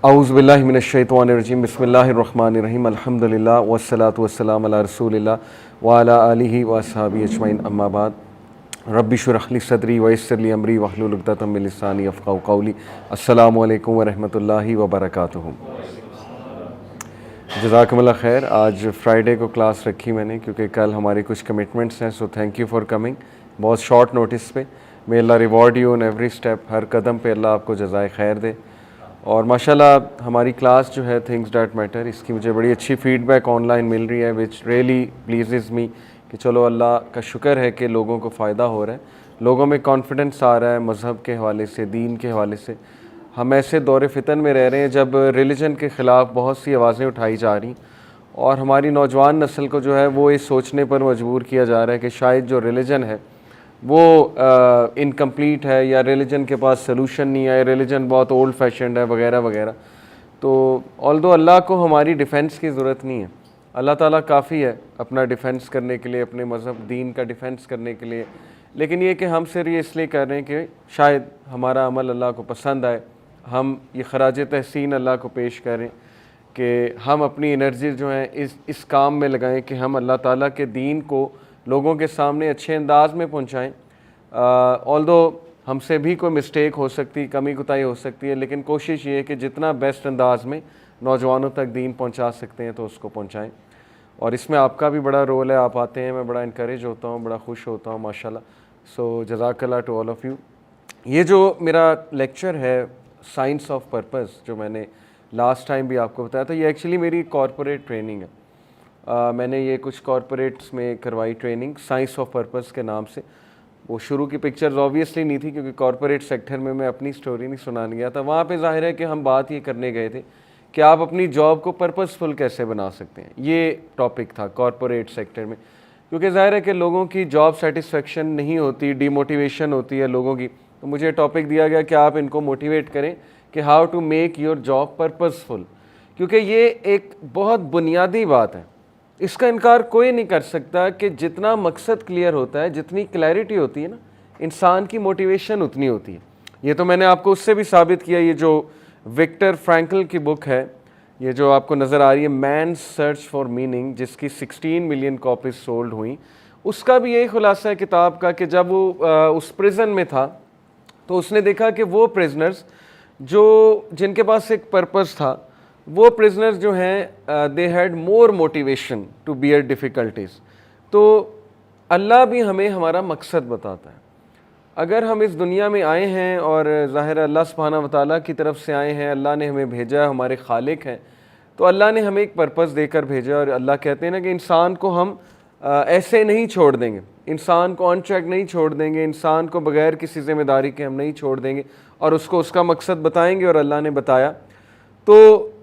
औज़ुबिल्लाहि मिनश्शैतानिर्रजीम बिस्मिल्लाहिर्रहमानिर्रहीम अल्हम्दुलिल्लाह वस्सलातु वस्सलामु अला रसूलिल्लाह व अला आलिहि व अस्हाबिहि अजमईन अम्मा बाद रब्बि इश्रह ली सदरी व यस्सिर ली अमरी वहलुल उक़दतम मिन लिसानी यफ़क़हू क़ौली। अस्सलामु अलैकुम व रहमतुल्लाहि व बरकातुहू। जज़ाकुमुल्लाह खैर। आज फ्राइडे को क्लास रखी मैंने क्योंकि कल हमारी कुछ कमिटमेंट्स हैं, so thank you for coming. बहुत शॉर्ट नोटिस पे। May Allah reward you on every step, हर कदम पे अल्लाह आपको जज़ाए खैर दे। और माशाल्लाह हमारी क्लास जो है थिंग्स डैट मैटर, इसकी मुझे बड़ी अच्छी फ़ीडबैक ऑनलाइन मिल रही है विच रियली प्लीज़ेज़ मी कि चलो अल्लाह का शुक्र है कि लोगों को फ़ायदा हो रहा है, लोगों में कॉन्फिडेंस आ रहा है मज़हब के हवाले से, दीन के हवाले से। हम ऐसे दौर फितन में रह रहे हैं जब रिलीजन के ख़िलाफ़ बहुत सी आवाज़ें उठाई जा रही और हमारी नौजवान नस्ल को जो है वो इस सोचने पर मजबूर किया जा रहा है कि शायद जो रिलीजन है वो इनकम्प्लीट है या रिलीजन के पास सलूशन नहीं है, रिलीजन बहुत ओल्ड फैशन्ड है वगैरह वगैरह। तो ऑल्दो अल्लाह को हमारी डिफ़ेंस की ज़रूरत नहीं है, अल्लाह ताला काफ़ी है अपना डिफ़ेंस करने के लिए, अपने मज़हब दीन का डिफ़ेंस करने के लिए। लेकिन ये कि हम सिर्फ ये इसलिए कर रहे हैं कि शायद हमारा अमल अल्लाह को पसंद आए, हम ये खराज तहसीन अल्लाह को पेश करें कि हम अपनी एनर्जी जो है इस काम में लगाएं कि हम अल्लाह ताला के दीन को लोगों के सामने अच्छे अंदाज में पहुँचाएँ। ऑल्दो हमसे भी कोई मिस्टेक हो सकती, कमी कुताही हो सकती है, लेकिन कोशिश ये है कि जितना बेस्ट अंदाज में नौजवानों तक दीन पहुंचा सकते हैं तो उसको पहुंचाएं। और इसमें आपका भी बड़ा रोल है, आप आते हैं, मैं बड़ा इनकरेज होता हूं, बड़ा खुश होता हूं माशाल्लाह। सो जज़ाकल्लाह टू ऑल ऑफ़ यू। ये जो मेरा लेक्चर है साइंस ऑफ पर्पस, जो मैंने लास्ट टाइम भी आपको बताया था, ये एक्चुअली मेरी कॉरपोरेट ट्रेनिंग है। मैंने ये कुछ कॉरपोरेट्स में करवाई ट्रेनिंग साइंस ऑफ पर्पस के नाम से। वो शुरू की पिक्चर्स ऑब्वियसली नहीं थी क्योंकि कॉरपोरेट सेक्टर में मैं अपनी स्टोरी नहीं सुनाने गया था। वहाँ पे जाहिर है कि हम बात ये करने गए थे कि आप अपनी जॉब को पर्पसफुल कैसे बना सकते हैं, ये टॉपिक था कॉरपोरेट सेक्टर में। क्योंकि जाहिर है कि लोगों की जॉब सेटिस्फेक्शन नहीं होती, डिमोटिवेशन होती है लोगों की। तो मुझे टॉपिक दिया गया कि आप इनको मोटिवेट करें कि how to make your job purposeful, क्योंकि ये एक बहुत बुनियादी बात है। इसका इनकार कोई नहीं कर सकता कि जितना मकसद क्लियर होता है, जितनी क्लैरिटी होती है ना, इंसान की मोटिवेशन उतनी होती है। ये तो मैंने आपको उससे भी साबित किया। ये जो विक्टर फ्रैंकल की बुक है, ये जो आपको नज़र आ रही है मैन सर्च फॉर मीनिंग, जिसकी 16 मिलियन कॉपीज सोल्ड हुई, उसका भी यही खुलासा है किताब का कि जब वो उस प्रिजन में था तो उसने देखा कि वो प्रिजनर्स जो जिनके पास एक पर्पस था, वो प्रिजनर्स जो हैं they had more motivation to bear difficulties. तो अल्लाह भी हमें हमारा मकसद बताता है। अगर हम इस दुनिया में आए हैं और ज़ाहिर अल्लाह सुब्हानहू व तआला की तरफ से आए हैं, अल्लाह ने हमें भेजा है, हमारे खालिक हैं, तो अल्लाह ने हमें एक पर्पस देकर भेजा। और अल्लाह कहते हैं ना कि इंसान को हम ऐसे नहीं छोड़ देंगे, इंसान को अनचेक नहीं छोड़ देंगे, इंसान को बग़ैर किसी ज़िम्मेदारी के हम नहीं छोड़ देंगे और उसको उसका मकसद बताएंगे। और अल्लाह ने बताया। तो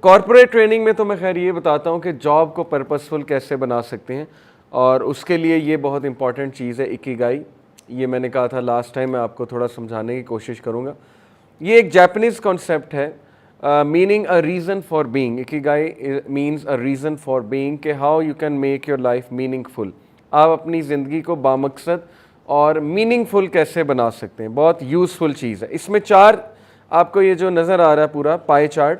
कॉर्पोरेट ट्रेनिंग में तो मैं खैर ये बताता हूँ कि जॉब को पर्पसफुल कैसे बना सकते हैं, और उसके लिए ये बहुत इंपॉर्टेंट चीज़ है इकिगाई। ये मैंने कहा था लास्ट टाइम, मैं आपको थोड़ा समझाने की कोशिश करूँगा। ये एक जापानीज़ कॉन्सेप्ट है, meaning a reason for being. Ikigai means a reason for being, कि how you can make your life meaningful. आप अपनी ज़िंदगी को बामकसद और मीनिंगफुल कैसे बना सकते हैं, बहुत यूज़फुल चीज़ है। इसमें चार, आपको ये जो नज़र आ रहा है पूरा पाई चार्ट,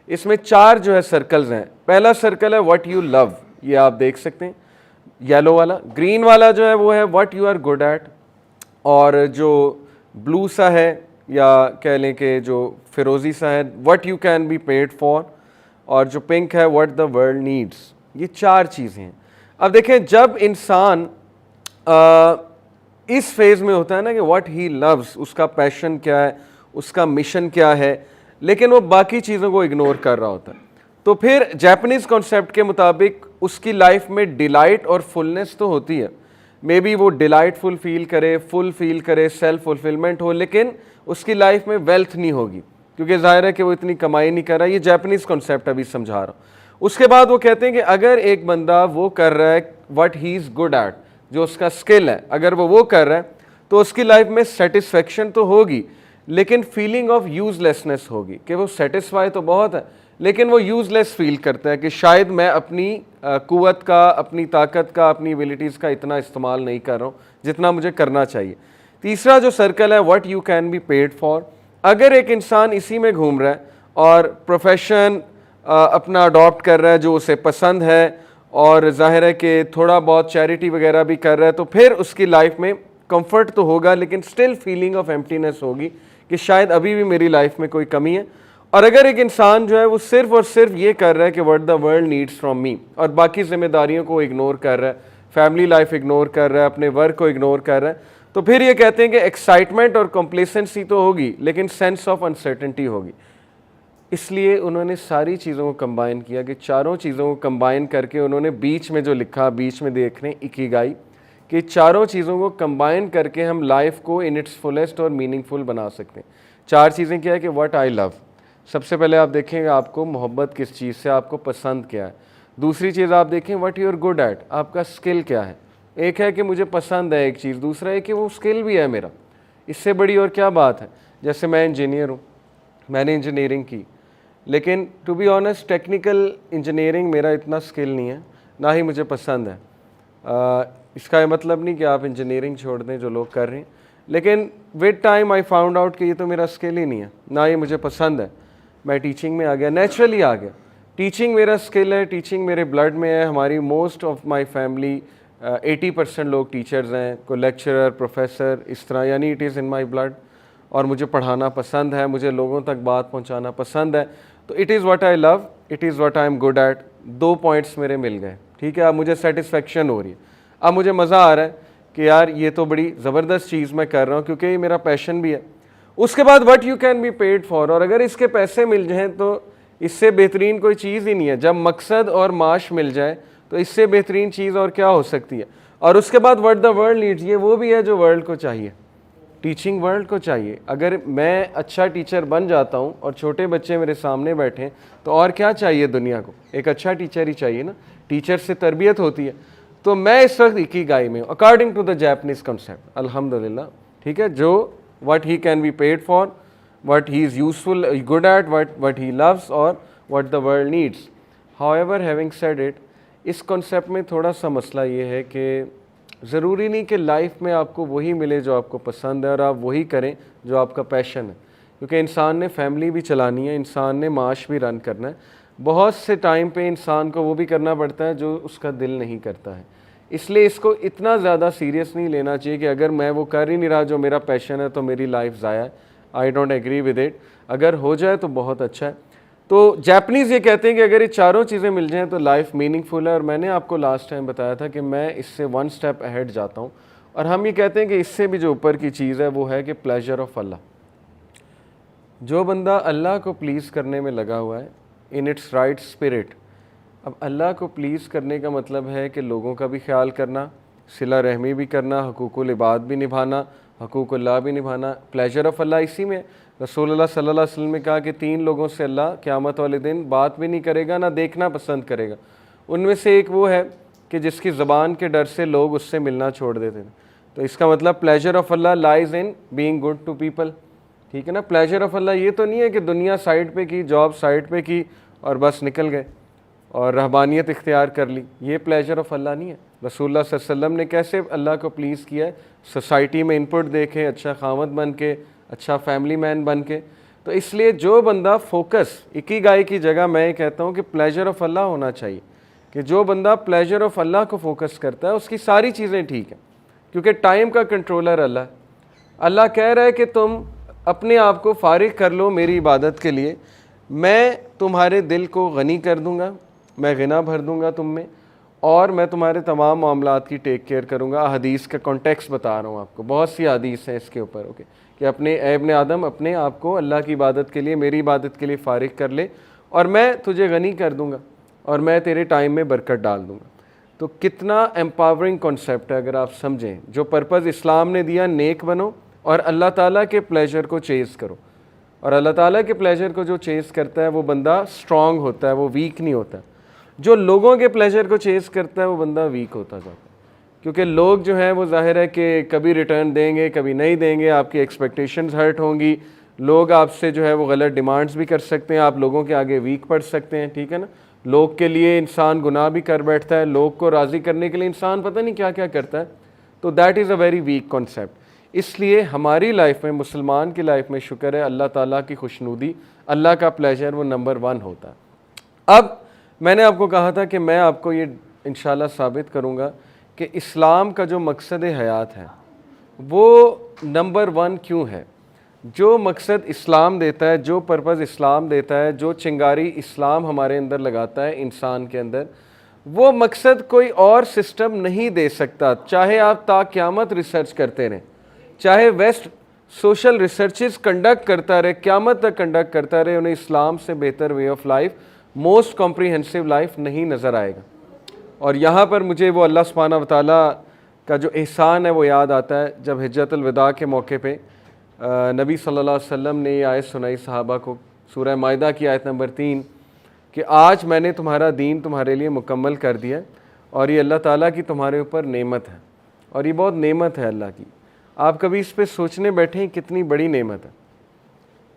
इसमें चार जो है सर्कल्स हैं। पहला सर्कल है व्हाट यू लव, ये आप देख सकते हैं येलो वाला। ग्रीन वाला जो है वो है what you are good at, और जो ब्लू सा है या कह लें कि जो फिरोज़ी सा है what you can be paid for, और जो पिंक है व्हाट द वर्ल्ड नीड्स। ये चार चीज़ें हैं। अब देखें, जब इंसान इस फेज़ में होता है ना कि व्हाट ही लव्स, उसका पैशन क्या है, उसका मिशन क्या है, लेकिन वो बाकी चीज़ों को इग्नोर कर रहा होता है, तो फिर जापानीज़ कॉन्सेप्ट के मुताबिक उसकी लाइफ में डिलाइट और फुलनेस तो होती है। मे बी वो डिलाइटफुल फील करे, फुल फील करे, सेल्फ फुलफिलमेंट हो, लेकिन उसकी लाइफ में वेल्थ नहीं होगी क्योंकि ज़ाहिर है कि वो इतनी कमाई नहीं कर रहा। ये जापानीज़ कॉन्सेप्ट अभी समझा रहा हूँ। उसके बाद वो कहते हैं कि अगर एक बंदा वो कर रहा है what he is good at, जो उसका स्किल है, अगर वो कर रहा है तो उसकी लाइफ में सेटिस्फेक्शन तो होगी, लेकिन फीलिंग ऑफ यूज़लेसनेस होगी कि वो सेटिस्फाई तो बहुत है लेकिन वो यूज़लेस फील करता है कि शायद मैं अपनी कुव्वत का, अपनी ताकत का, अपनी एबिलिटीज़ का इतना इस्तेमाल नहीं कर रहा हूँ जितना मुझे करना चाहिए। तीसरा जो सर्कल है what you can be paid for, अगर एक इंसान इसी में घूम रहा है और प्रोफेशन अपना अडॉप्ट कर रहा है जो उसे पसंद है, और जाहिर है कि थोड़ा बहुत चैरिटी वगैरह भी कर रहा है, तो फिर उसकी लाइफ में कंफर्ट तो होगा, लेकिन स्टिल फीलिंग ऑफ एम्प्टीनेस होगी कि शायद अभी भी मेरी लाइफ में कोई कमी है। और अगर एक इंसान जो है वो सिर्फ और सिर्फ ये कर रहा है कि what the world needs from me, और बाकी जिम्मेदारियों को इग्नोर कर रहा है, फैमिली लाइफ इग्नोर कर रहा है, अपने वर्क को इग्नोर कर रहा है, तो फिर ये कहते हैं कि एक्साइटमेंट और कॉम्प्लेसेंसी तो होगी, लेकिन सेंस ऑफ अनसर्टेनिटी होगी। इसलिए उन्होंने सारी चीज़ों को कंबाइन किया कि चारों चीज़ों को कंबाइन करके उन्होंने बीच में जो लिखा, बीच में देख रहे हैं इकिगाई, कि चारों चीज़ों को कंबाइन करके हम लाइफ को इन इट्स फुलेस्ट और मीनिंगफुल बना सकते हैं। चार चीज़ें क्या है कि व्हाट आई लव, सबसे पहले आप देखेंगे आपको मोहब्बत किस चीज़ से, आपको पसंद क्या है। दूसरी चीज़ आप देखें what you are good at, आपका स्किल क्या है। एक है कि मुझे पसंद है एक चीज़, दूसरा है कि वो स्किल भी है मेरा, इससे बड़ी और क्या बात है। जैसे मैं इंजीनियर हूँ, मैंने इंजीनियरिंग की, लेकिन to be honest technical engineering मेरा इतना स्किल नहीं है, ना ही मुझे पसंद है। इसका ये मतलब नहीं कि आप इंजीनियरिंग छोड़ दें जो लोग कर रहे हैं, लेकिन with time I found out कि ये तो मेरा स्किल ही नहीं है, ना ही मुझे पसंद है। मैं टीचिंग में आ गया, नेचुरली आ गया। टीचिंग मेरा स्किल है, टीचिंग मेरे ब्लड में है। हमारी मोस्ट ऑफ माई फैमिली 80% लोग टीचर्स हैं, कोई लेक्चरर, प्रोफेसर, इस तरह, यानी it is in my blood. और मुझे पढ़ाना पसंद है, मुझे लोगों तक बात पहुंचाना पसंद है, तो it is what I love, it is what I am good at. 2 points मेरे मिल गए, ठीक है। अब मुझे सेटिस्फेक्शन हो रही है, अब मुझे मज़ा आ रहा है कि यार ये तो बड़ी ज़बरदस्त चीज़ मैं कर रहा हूँ, क्योंकि ये मेरा पैशन भी है। उसके बाद what you can be paid for, और अगर इसके पैसे मिल जाएँ तो इससे बेहतरीन कोई चीज़ ही नहीं है। जब मकसद और माश मिल जाए तो इससे बेहतरीन चीज़ और क्या हो सकती है। और उसके बाद व्हाट द वर्ल्ड नीड्स, ये वो भी है जो वर्ल्ड को चाहिए, टीचिंग वर्ल्ड को चाहिए। अगर मैं अच्छा टीचर बन जाता हूँ और छोटे बच्चे मेरे सामने बैठे तो और क्या चाहिए दुनिया को, एक अच्छा टीचर ही चाहिए ना, टीचर से तरबियत होती है। तो मैं इस वक्त इकिगाई में हूँ according to the Japanese concept, अल्हम्दुलिल्लाह, ठीक है। जो what he can be paid for, what he is useful good at, what he loves, और what the world needs. However having said it, इस कॉन्सेप्ट में थोड़ा सा मसला ये है कि ज़रूरी नहीं कि लाइफ में आपको वही मिले जो आपको पसंद है और आप वही करें जो आपका पैशन है, क्योंकि इंसान ने फैमिली भी चलानी है, इंसान ने माश भी रन करना है। बहुत से टाइम पे इंसान को वो भी करना पड़ता है जो उसका दिल नहीं करता है। इसलिए इसको इतना ज़्यादा सीरियस नहीं लेना चाहिए कि अगर मैं वो कर ही नहीं रहा जो मेरा पैशन है तो मेरी लाइफ ज़ाया है। I don't agree with it. अगर हो जाए तो बहुत अच्छा है। तो जापानीज़ ये कहते हैं कि अगर ये चारों चीज़ें मिल जाएं तो लाइफ मीनिंगफुल है। और मैंने आपको लास्ट टाइम बताया था कि मैं इससे 1 स्टेप अहेड जाता हूँ, और हम ये कहते हैं कि इससे भी जो ऊपर की चीज़ है वो है कि प्लेजर ऑफ अल्लाह। जो बंदा अल्लाह को प्लीज़ करने में लगा हुआ है इन इट्स राइट स्पिरिट, अब अल्लाह को प्लीज़ करने का मतलब है कि लोगों का भी ख्याल करना, सिला रहमी भी करना, हकूकुल इबाद भी निभाना, हकूकुल्लाह भी निभाना। प्लेजर ऑफ अल्लाह इसी में रसूलुल्लाह सल्लल्लाहु अलैहि वसल्लम ने कहा कि 3 लोगों से अल्लाह क़यामत वाले दिन बात भी नहीं करेगा, ना देखना पसंद करेगा। उनमें से एक वो है कि जिसकी ज़बान के डर से लोग उससे मिलना छोड़ देते थे। तो इसका मतलब pleasure of Allah lies in being good to people, ठीक है ना। प्लेजर ऑफ अल्लाह ये तो नहीं है कि दुनिया साइड पे की, जॉब साइड पे की और बस निकल गए और रहबानियत इख्तियार कर ली, ये प्लेजर ऑफ अल्लाह नहीं है। रसूलुल्लाह सल्लल्लाहु अलैहि वसल्लम ने कैसे अल्लाह को प्लीज़ किया है, सोसाइटी में इनपुट देके, अच्छा खामद बन के, अच्छा फैमिली मैन बन के। तो इसलिए जो बंदा फोकस इकिगाई की जगह, मैं कहता हूँ कि प्लेजर ऑफ अल्लाह होना चाहिए, कि जो बंदा प्लेजर ऑफ अल्लाह को फोकस करता है उसकी सारी चीज़ें ठीक हैं, क्योंकि टाइम का कंट्रोलर अल्लाह। अल्लाह कह रहा है कि तुम अपने आप को फारिग कर लो मेरी इबादत के लिए, मैं तुम्हारे दिल को गनी कर दूँगा, मैं गिना भर दूँगा तुम में, और मैं तुम्हारे तमाम मामलात की टेक केयर करूँगा। हदीस का कॉन्टेक्स्ट बता रहा हूँ आपको, बहुत सी हदीस हैं इसके ऊपर, ओके, कि अपने इब्ने आदम अपने आप को अल्लाह की इबादत के लिए, मेरी इबादत के लिए फ़ारिग कर ले, और मैं तुझे गनी कर दूँगा, और मैं तेरे टाइम में बरकत डाल दूँगा। तो कितना एम्पावरिंग कॉन्सेप्ट है अगर आप समझें। जो पर्पज़ इस्लाम ने दिया, नेक बनो और अल्लाह ताला के प्लेजर को चेज़ करो। और अल्लाह ताला के प्लेजर को जो चेज़ करता है वो बंदा स्ट्रॉन्ग होता है, वो वीक नहीं होता। जो लोगों के प्लेजर को चेज़ करता है वो बंदा वीक होता जाता है, क्योंकि लोग जो हैं वो जाहिर है कि कभी रिटर्न देंगे, कभी नहीं देंगे, आपकी एक्सपेक्टेशंस हर्ट होंगी, लोग आपसे जो है वो गलत डिमांड्स भी कर सकते हैं, आप लोगों के आगे वीक पड़ सकते हैं, ठीक है ना। लोग के लिए इंसान गुनाह भी कर बैठता है, लोग को राज़ी करने के लिए इंसान पता नहीं क्या क्या करता है। तो that is a very weak concept. इसलिए हमारी लाइफ में, मुसलमान की लाइफ में शुक्र है, अल्लाह ताला की खुशनुदी, अल्लाह का प्लेजर वो नंबर 1 होता है। अब मैंने आपको कहा था कि मैं आपको ये इंशाल्लाह साबित करूँगा कि इस्लाम का जो मकसद हयात है वो नंबर 1 क्यों है। जो मकसद इस्लाम देता है, जो पर्पज़ इस्लाम देता है, जो चिंगारी इस्लाम हमारे अंदर लगाता है इंसान के अंदर, वो मकसद कोई और सिस्टम नहीं दे सकता। चाहे आप क़यामत रिसर्च करते रहें, चाहे वेस्ट सोशल रिसर्चेस कंडक्ट करता रहे, क़यामत तक कंडक्ट करता रहे, उन्हें इस्लाम से बेहतर way of life, most comprehensive life नहीं नज़र आएगा। और यहाँ पर मुझे वो अल्लाह सुब्हानहू व तआला का जो एहसान है वो याद आता है, जब हिज्जतुल विदा के मौके पे नबी सल्लल्लाहु अलैहि वसल्लम ने ये आयत सुनाई सहाबा को, सूरह माइदा की आयत नंबर 3, कि आज मैंने तुम्हारा दीन तुम्हारे लिए मुकम्मल कर दिया और ये अल्लाह ताला की तुम्हारे ऊपर नेमत है, और ये बहुत नेमत है अल्लाह की। आप कभी इस पे सोचने बैठे कितनी बड़ी नेमत है।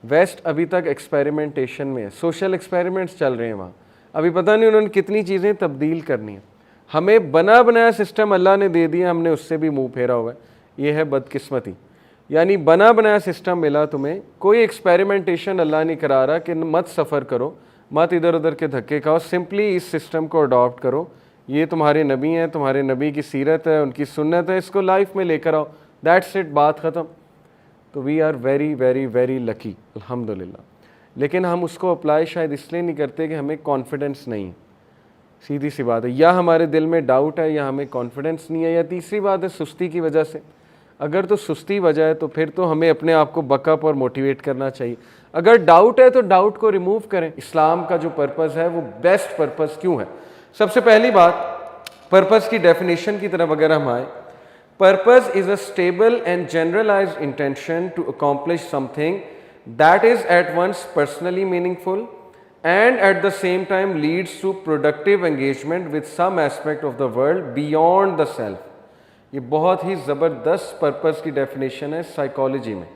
वेस्ट अभी तक एक्सपेरिमेंटेशन में है, सोशल एक्सपेरिमेंट्स चल रहे हैं वहाँ, अभी पता नहीं उन्होंने कितनी चीज़ें तब्दील करनी है। हमें बना बनाया सिस्टम अल्लाह ने दे दिया, हमने उससे भी मुंह फेरा हुआ है। ये है बदकिस्मती, यानी बना बनाया सिस्टम मिला तुम्हें, कोई एक्सपेरिमेंटेशन अल्लाह नहीं करा रहा कि मत सफ़र करो, मत इधर उधर के धक्के खाओ, सिंपली इस सिस्टम को अडॉप्ट करो। ये तुम्हारे नबी हैं, तुम्हारे नबी की सीरत है, उनकी सुन्नत है, इसको लाइफ में लेकर आओ, दैट्स इट, बात ख़त्म। तो we are very very very lucky अल्हम्दुलिल्लाह। लेकिन हम उसको अप्लाई शायद इसलिए नहीं करते कि हमें कॉन्फिडेंस नहीं है, सीधी सी बात है, या हमारे दिल में डाउट है, या हमें कॉन्फिडेंस नहीं है, या तीसरी बात है सुस्ती की वजह से। अगर तो सुस्ती वजह है तो फिर तो हमें अपने आप को बकअप और मोटिवेट करना चाहिए। अगर डाउट है तो डाउट को रिमूव करें। इस्लाम का जो पर्पज़ है वो बेस्ट पर्पज़ क्यों है। सबसे पहली बात, पर्पज़ की डेफिनेशन की तरफ अगर हम आए, purpose is a stable and generalized intention to accomplish something that is at once personally meaningful and at the same time leads to productive engagement with some aspect of the world beyond the self। ये बहुत ही ज़बरदस्त purpose की definition है psychology में।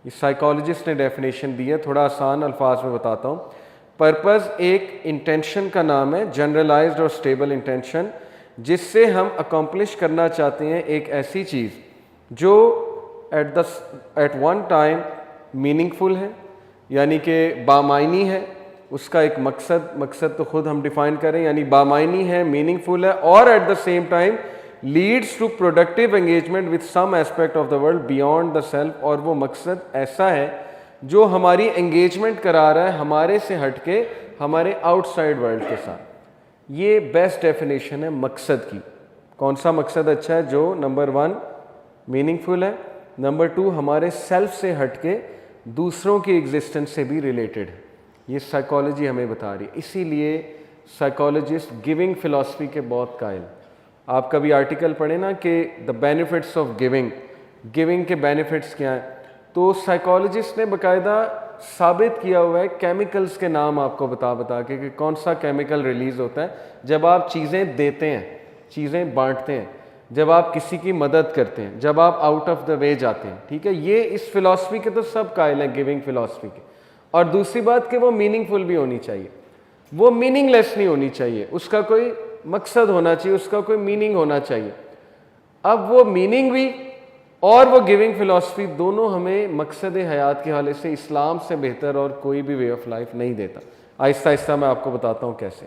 ये psychologist ने definition दी है, थोड़ा आसान अल्फाज में बताता हूँ। पर्पज़ एक इंटेंशन का नाम है, जनरलाइज्ड और स्टेबल इंटेंशन, जिससे हम अकम्पलिश करना चाहते हैं एक ऐसी चीज़ जो एट वन टाइम मीनिंगफुल है, यानी कि बामायनी है, उसका एक मकसद तो खुद हम डिफाइन करें, यानी बामायनी है, मीनिंगफुल है, और at the same time leads to productive engagement with some aspect of the world beyond the self. और वो मकसद ऐसा है जो हमारी एंगेजमेंट करा रहा है हमारे से हटके हमारे आउटसाइड वर्ल्ड के साथ। ये बेस्ट डेफिनेशन है मकसद की। कौन सा मकसद अच्छा है? जो नंबर 1 मीनिंगफुल है, नंबर 2 हमारे सेल्फ से हटके दूसरों की एग्जिस्टेंस से भी रिलेटेड है। ये साइकोलॉजी हमें बता रही है। इसीलिए साइकोलॉजिस्ट गिविंग फ़िलासफ़ी के बहुत कायल। आप कभी आर्टिकल पढ़े ना कि द बेनिफिट्स ऑफ गिविंग के बेनिफिट्स क्या हैं, तो साइकोलॉजिस्ट ने बाकायदा साबित किया हुआ है केमिकल्स के नाम आपको बता के कि कौन सा केमिकल रिलीज़ होता है जब आप चीज़ें देते हैं, चीज़ें बांटते हैं, जब आप किसी की मदद करते हैं, जब आप आउट ऑफ द वे जाते हैं। ठीक है, ये इस फ़िलासफ़ी के तो सब कायल हैं, गिविंग फ़िलासफ़ी के। और दूसरी बात कि वो मीनिंगफुल भी होनी चाहिए, वो मीनिंगलेस नहीं होनी चाहिए, उसका कोई मकसद होना चाहिए, उसका कोई मीनिंग होना चाहिए। अब वो मीनिंग भी और वो गिविंग फ़िलासफ़ी दोनों हमें मकसद हयात के हवाले से इस्लाम से बेहतर और कोई भी वे ऑफ लाइफ नहीं देता। आहिस्ता आहिस्ता मैं आपको बताता हूँ कैसे।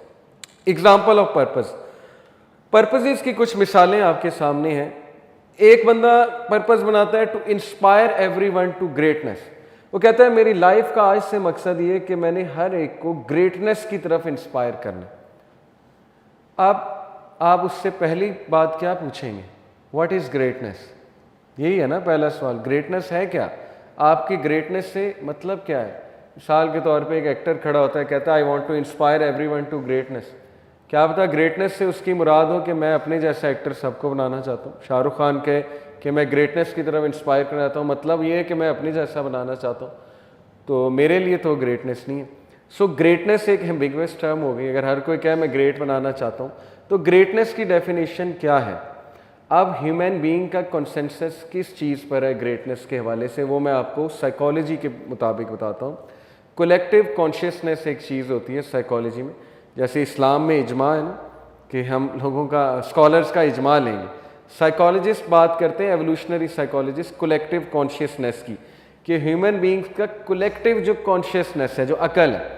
एग्जाम्पल ऑफ पर्पज़ की कुछ मिसालें आपके सामने हैं। एक बंदा पर्पज़ बनाता है to inspire everyone to greatness. वो कहता है मेरी लाइफ का आज से मकसद ये कि मैंने हर एक को ग्रेटनेस की तरफ इंस्पायर करना। आप उससे पहली बात क्या पूछेंगे? What is greatness? यही है ना पहला सवाल, ग्रेटनेस है क्या? आपकी ग्रेटनेस से मतलब क्या है? मिसाल के तौर पे एक एक्टर खड़ा होता है, कहता है I want to inspire everyone to greatness. क्या पता ग्रेटनेस से उसकी मुराद हो कि मैं अपने जैसा एक्टर सबको बनाना चाहता हूँ। शाहरुख खान कहे कि मैं ग्रेटनेस की तरफ इंस्पायर करना चाहता हूँ, मतलब ये है कि मैं अपनी जैसा बनाना चाहता हूँ, तो मेरे लिए तो ग्रेटनेस नहीं है। सो ग्रेटनेस एक एम्बिगुअस टर्म हो गई। अगर हर कोई कहे मैं ग्रेट बनाना चाहता हूँ, तो ग्रेटनेस की डेफिनेशन क्या है? अब ह्यूमन बीइंग का कंसेंसस किस चीज़ पर है ग्रेटनेस के हवाले से, वो मैं आपको साइकोलॉजी के मुताबिक बताता हूँ। कलेक्टिव कॉन्शियसनेस एक चीज़ होती है साइकोलॉजी में। जैसे इस्लाम में इजमा है ना, कि हम लोगों का, स्कॉलर्स का इजमा लेंगे, साइकोलॉजिस्ट बात करते हैं, एवोल्यूशनरी साइकोलॉजिस्ट, कलेक्टिव कॉन्शियसनेस की, कि ह्यूमन बींग्स का कलेक्टिव जो कॉन्शियसनेस है, जो अकल है,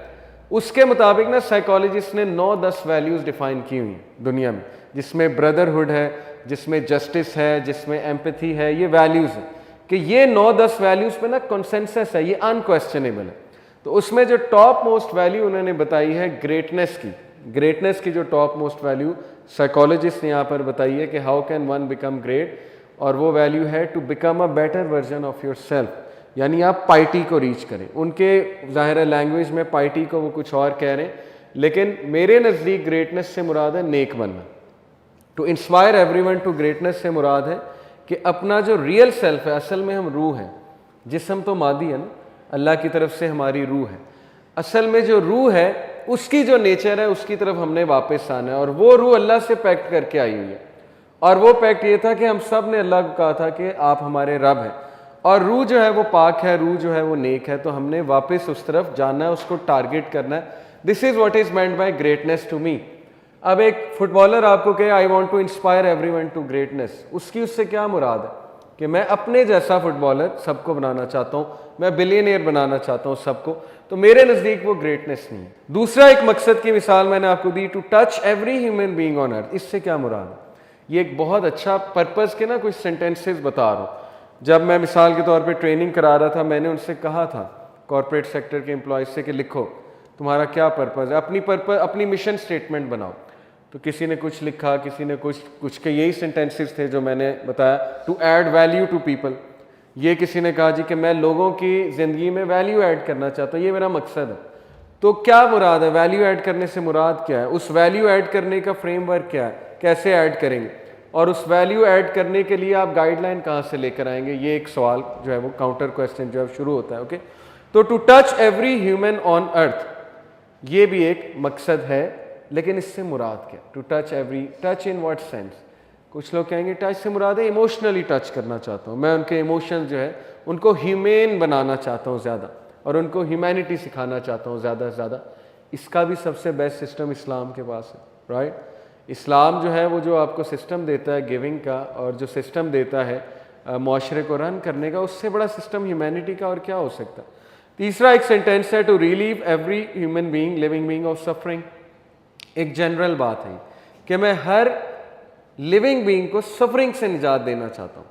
उसके मुताबिक ना साइकोलॉजिस्ट ने 9-10 वैल्यूज़ डिफाइन की हुई हैं दुनिया में, जिसमें ब्रदरहुड है, जिसमें जस्टिस है, जिसमें एम्पैथी है, ये वैल्यूज़ हैं कि ये 9-10 वैल्यूज़ पे ना कंसेंसस है, ये अनक्वेश्चनेबल है। तो उसमें जो टॉप मोस्ट वैल्यू उन्होंने बताई है ग्रेटनेस की, ग्रेटनेस की जो टॉप मोस्ट वैल्यू साइकोलॉजिस्ट ने यहाँ पर बताई है कि how can one become great, और वो वैल्यू है to become a better version of your self, यानी आप पाइटी को रीच करें। उनके ज़ाहिर लैंग्वेज में पाइटी को वो कुछ और कह रहे हैं, लेकिन मेरे नज़दीक ग्रेटनेस से मुराद है नेक बनना। To inspire everyone to greatness से मुराद है कि अपना जो रियल सेल्फ है, असल में हम रूह हैं, जिस्म तो मादी है ना, अल्लाह की तरफ से हमारी रूह है, असल में जो रूह है उसकी जो नेचर है उसकी तरफ हमने वापस आना है, और वो रूह अल्लाह से पैक्ट करके आई हुई है। और वो पैक्ट ये था कि हम सब ने अल्लाह को कहा था कि आप हमारे रब हैं, और रूह जो है वो पाक है, रूह जो है वो नेक है, तो हमने वापस उस तरफ जाना है, उसको टारगेट करना है। This is what is meant by greatness to me. अब एक फुटबॉलर आपको कहे I want to inspire everyone to greatness, उसकी उससे क्या मुराद है कि मैं अपने जैसा फुटबॉलर सबको बनाना चाहता हूँ, मैं बिलियनियर बनाना चाहता हूँ सबको, तो मेरे नज़दीक वो ग्रेटनेस नहीं है। दूसरा एक मकसद की मिसाल मैंने आपको दी, to touch every human being on earth, इससे क्या मुराद है? ये एक बहुत अच्छा पर्पज़ के ना कुछ सेंटेंसेस बता रहा हूँ। जब मैं मिसाल के तौर पे ट्रेनिंग करा रहा था, मैंने उनसे कहा था कॉर्पोरेट सेक्टर के एम्प्लॉयज़ से कि लिखो तुम्हारा क्या पर्पज़ है, अपनी मिशन स्टेटमेंट बनाओ। तो किसी ने कुछ लिखा, किसी ने कुछ के यही सेंटेंसेस थे जो मैंने बताया, to add value to people. ये किसी ने कहा जी कि मैं लोगों की ज़िंदगी में वैल्यू ऐड करना चाहता हूँ, ये मेरा मकसद है। तो क्या मुराद है, वैल्यू ऐड करने से मुराद क्या है, उस वैल्यू ऐड करने का फ्रेमवर्क क्या है, कैसे ऐड करेंगे, और उस वैल्यू ऐड करने के लिए आप गाइडलाइन कहाँ से लेकर आएंगे, ये एक सवाल जो है वो काउंटर क्वेश्चन जो है शुरू होता है। ओके, तो to touch every human on earth, ये भी एक मकसद है, लेकिन इससे मुराद क्या, to touch every, touch in what sense? कुछ लोग कहेंगे टच से मुराद है इमोशनली टच करना चाहता हूँ, मैं उनके इमोशंस जो है उनको ह्यूमेन बनाना चाहता हूँ ज़्यादा, और उनको ह्यूमैनिटी सिखाना चाहता हूँ ज़्यादा से ज़्यादा। इसका भी सबसे बेस्ट सिस्टम इस्लाम के पास है, राइट? इस्लाम जो है वो जो आपको सिस्टम देता है गिविंग का, और जो सिस्टम देता है मुआशरे को रन करने का, उससे बड़ा सिस्टम ह्यूमैनिटी का और क्या हो सकता है। तीसरा एक सेंटेंस है, to relieve every human being living being of suffering. एक जनरल बात है कि मैं हर लिविंग बीइंग को सफरिंग से निजात देना चाहता हूँ।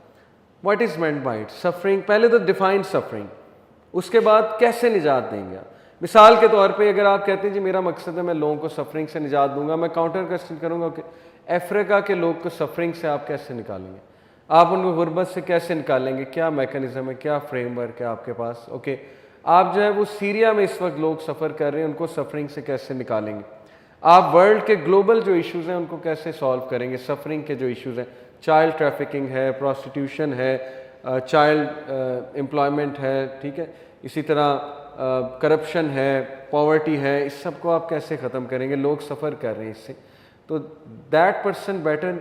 What is meant by it? Suffering, पहले तो डिफाइन सफरिंग, उसके बाद कैसे निजात देंगे आप। मिसाल के तौर पे अगर आप कहते हैं जी मेरा मकसद है मैं लोगों को सफरिंग से निजात दूंगा, मैं काउंटर क्वेश्चन करूंगा कि अफ्रीका के लोग को सफरिंग से आप कैसे निकालेंगे, आप उनको गुर्बत से कैसे निकालेंगे, क्या मैकेनिज्म है, क्या फ्रेमवर्क है आपके पास? ओके, आप जो है वो सीरिया में इस वक्त लोग सफ़र कर रहे हैं, उनको सफरिंग से कैसे निकालेंगे? आप वर्ल्ड के ग्लोबल जो इश्यूज़ हैं उनको कैसे सॉल्व करेंगे? सफरिंग के जो इश्यूज़ हैं, चाइल्ड ट्रैफिकिंग है, प्रोस्टिट्यूशन है, चाइल्ड एम्प्लॉयमेंट है, ठीक है, इसी तरह करप्शन है, पॉवर्टी है, इस सब को आप कैसे ख़त्म करेंगे? लोग सफ़र कर रहे हैं इससे। तो that person better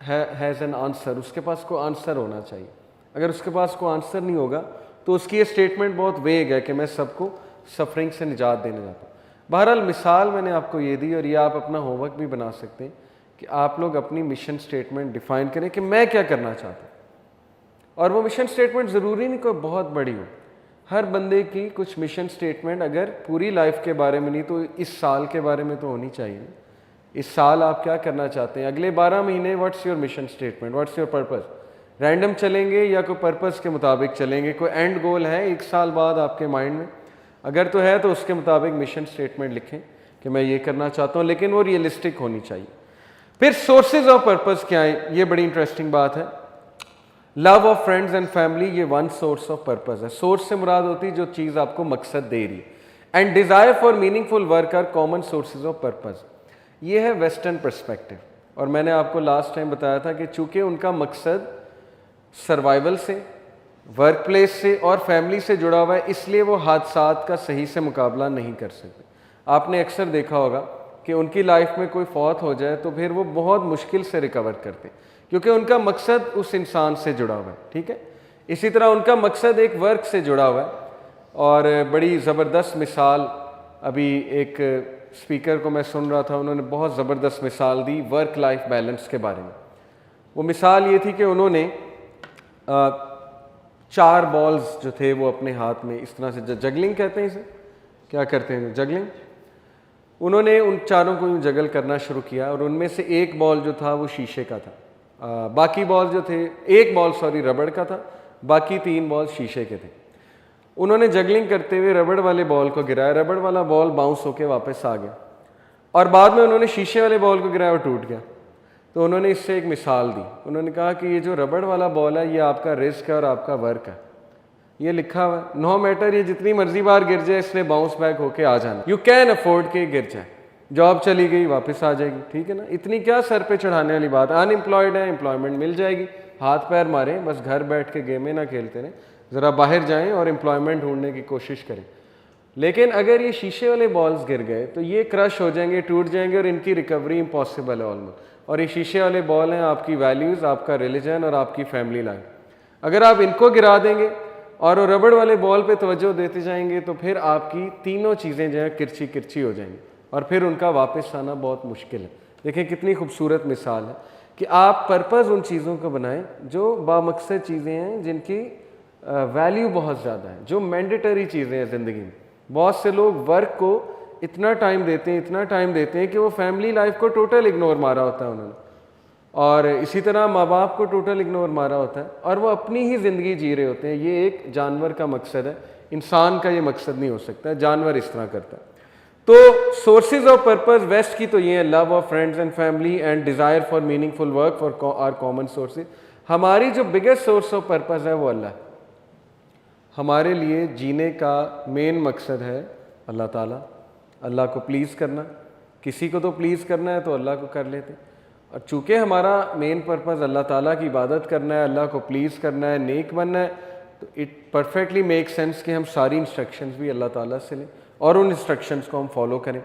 has an answer, उसके पास कोई आंसर होना चाहिए। अगर उसके पास कोई आंसर नहीं होगा तो उसकी ये स्टेटमेंट बहुत वेग है कि मैं सबको सफरिंग से निजात देने जाता हूँ। बहरहाल मिसाल मैंने आपको ये दी, और ये आप अपना होमवर्क भी बना सकते हैं कि आप लोग अपनी मिशन स्टेटमेंट डिफाइन करें कि मैं क्या करना चाहता हूँ। और वो मिशन स्टेटमेंट ज़रूरी नहीं कोई बहुत बड़ी हो, हर बंदे की कुछ मिशन स्टेटमेंट अगर पूरी लाइफ के बारे में नहीं तो इस साल के बारे में तो होनी चाहिए। इस साल आप क्या करना चाहते हैं, अगले 12 महीने what's your mission statement, what's your purpose? Random चलेंगे या कोई पर्पज़ के मुताबिक चलेंगे? कोई एंड गोल है एक साल बाद आपके माइंड में? अगर तो है तो उसके मुताबिक मिशन स्टेटमेंट लिखें कि मैं ये करना चाहता हूँ, लेकिन वो रियलिस्टिक होनी चाहिए। फिर सोर्सेज ऑफ पर्पज़ क्या है, ये बड़ी इंटरेस्टिंग बात है। Love of friends and family, ये वन सोर्स ऑफ पर्पज़ है। सोर्स से मुराद होती है जो चीज़ आपको मकसद दे रही है। And desire for meaningful work are common sources of purpose, ये है वेस्टर्न पर्सपेक्टिव। और मैंने आपको लास्ट टाइम बताया था कि चूँकि उनका मकसद सर्वाइवल से, वर्क प्लेस से और फैमिली से जुड़ा हुआ है, इसलिए वो हादसात का सही से मुकाबला नहीं कर सकते। आपने अक्सर देखा होगा कि उनकी लाइफ में कोई फौत हो जाए तो फिर वो बहुत मुश्किल से रिकवर करते हैं, क्योंकि उनका मकसद उस इंसान से जुड़ा हुआ है, ठीक है। इसी तरह उनका मकसद एक वर्क से जुड़ा हुआ है। और बड़ी ज़बरदस्त मिसाल, अभी एक स्पीकर को मैं सुन रहा था, उन्होंने बहुत ज़बरदस्त मिसाल दी वर्क लाइफ बैलेंस के बारे में। वो मिसाल ये थी कि उन्होंने 4 बॉल्स जो थे वो अपने हाथ में इस तरह से, जगलिंग कहते हैं इसे, क्या करते हैं जगलिंग, उन्होंने उन चारों को जगल करना शुरू किया और उनमें से एक बॉल जो था वो शीशे का था, बाकी बॉल जो थे, एक बॉल सॉरी रबड़ का था, बाकी 3 बॉल शीशे के थे। उन्होंने जगलिंग करते हुए रबड़ वाले बॉल को गिराया, रबड़ वाला बॉल बाउंस होकर वापस आ गया और बाद में उन्होंने शीशे वाले बॉल को गिराया और टूट गया। तो उन्होंने इससे एक मिसाल दी, उन्होंने कहा कि ये जो रबड़ वाला बॉल है ये आपका रिस्क है और आपका वर्क है, ये लिखा हुआ है, नो मैटर ये जितनी मर्जी बार गिर जाए इसने बाउंस बैक होके आ जाना, यू कैन अफोर्ड के गिर जाए, जॉब चली गई वापस आ जाएगी, ठीक है ना, इतनी क्या सर पे चढ़ाने वाली बात, अनएम्प्लॉयड है एम्प्लॉयमेंट मिल जाएगी, हाथ पैर मारें, बस घर बैठ के गेमें ना खेलते रहें, ज़रा बाहर जाएं और एम्प्लॉयमेंट ढूंढने की कोशिश करें। लेकिन अगर ये शीशे वाले बॉल्स गिर गए तो ये क्रश हो जाएंगे, टूट जाएंगे और इनकी रिकवरी इम्पॉसिबल है ऑलमोस्ट। और ये शीशे वाले बॉल हैं आपकी वैल्यूज़, आपका रिलीजन और आपकी फैमिली लाइफ। अगर आप इनको गिरा देंगे और वो रबड़ वाले बॉल पे तवज्जो देते जाएंगे तो फिर आपकी तीनों चीज़ें जो है किरची किरची हो जाएंगी और फिर उनका वापस आना बहुत मुश्किल है। देखें कितनी खूबसूरत मिसाल है कि आप पर्पज़ उन चीज़ों को बनाएं जो बामकसद चीज़ें हैं, जिनकी वैल्यू बहुत ज़्यादा है, जो मैंडेटरी चीज़ें हैं ज़िंदगी में। बहुत से लोग वर्क को इतना टाइम देते हैं कि वो फैमिली लाइफ को टोटल इग्नोर मारा होता है उन्होंने, और इसी तरह माँ बाप को टोटल इग्नोर मारा होता है और वो अपनी ही ज़िंदगी जी रहे होते हैं। ये एक जानवर का मकसद है, इंसान का ये मकसद नहीं हो सकता, जानवर इस तरह करता है। तो सोर्सेज ऑफ पर्पस वेस्ट की तो ये है, love of friends and family and desire for meaningful work for are common sources. हमारी जो बिगेस्ट सोर्स ऑफ पर्पस है वो अल्लाह है। हमारे लिए जीने का मेन मकसद है अल्लाह ताला, अल्लाह को प्लीज़ करना, किसी को तो प्लीज़ करना है तो अल्लाह को कर लेते। और चूँकि हमारा मेन पर्पज़ अल्लाह ताला की इबादत करना है, अल्लाह को प्लीज़ करना है, नेक बनना है, तो इट परफेक्टली मेक सेंस कि हम सारी इंस्ट्रक्शंस भी अल्लाह ताला से लें और उन इंस्ट्रक्शंस को हम फॉलो करें।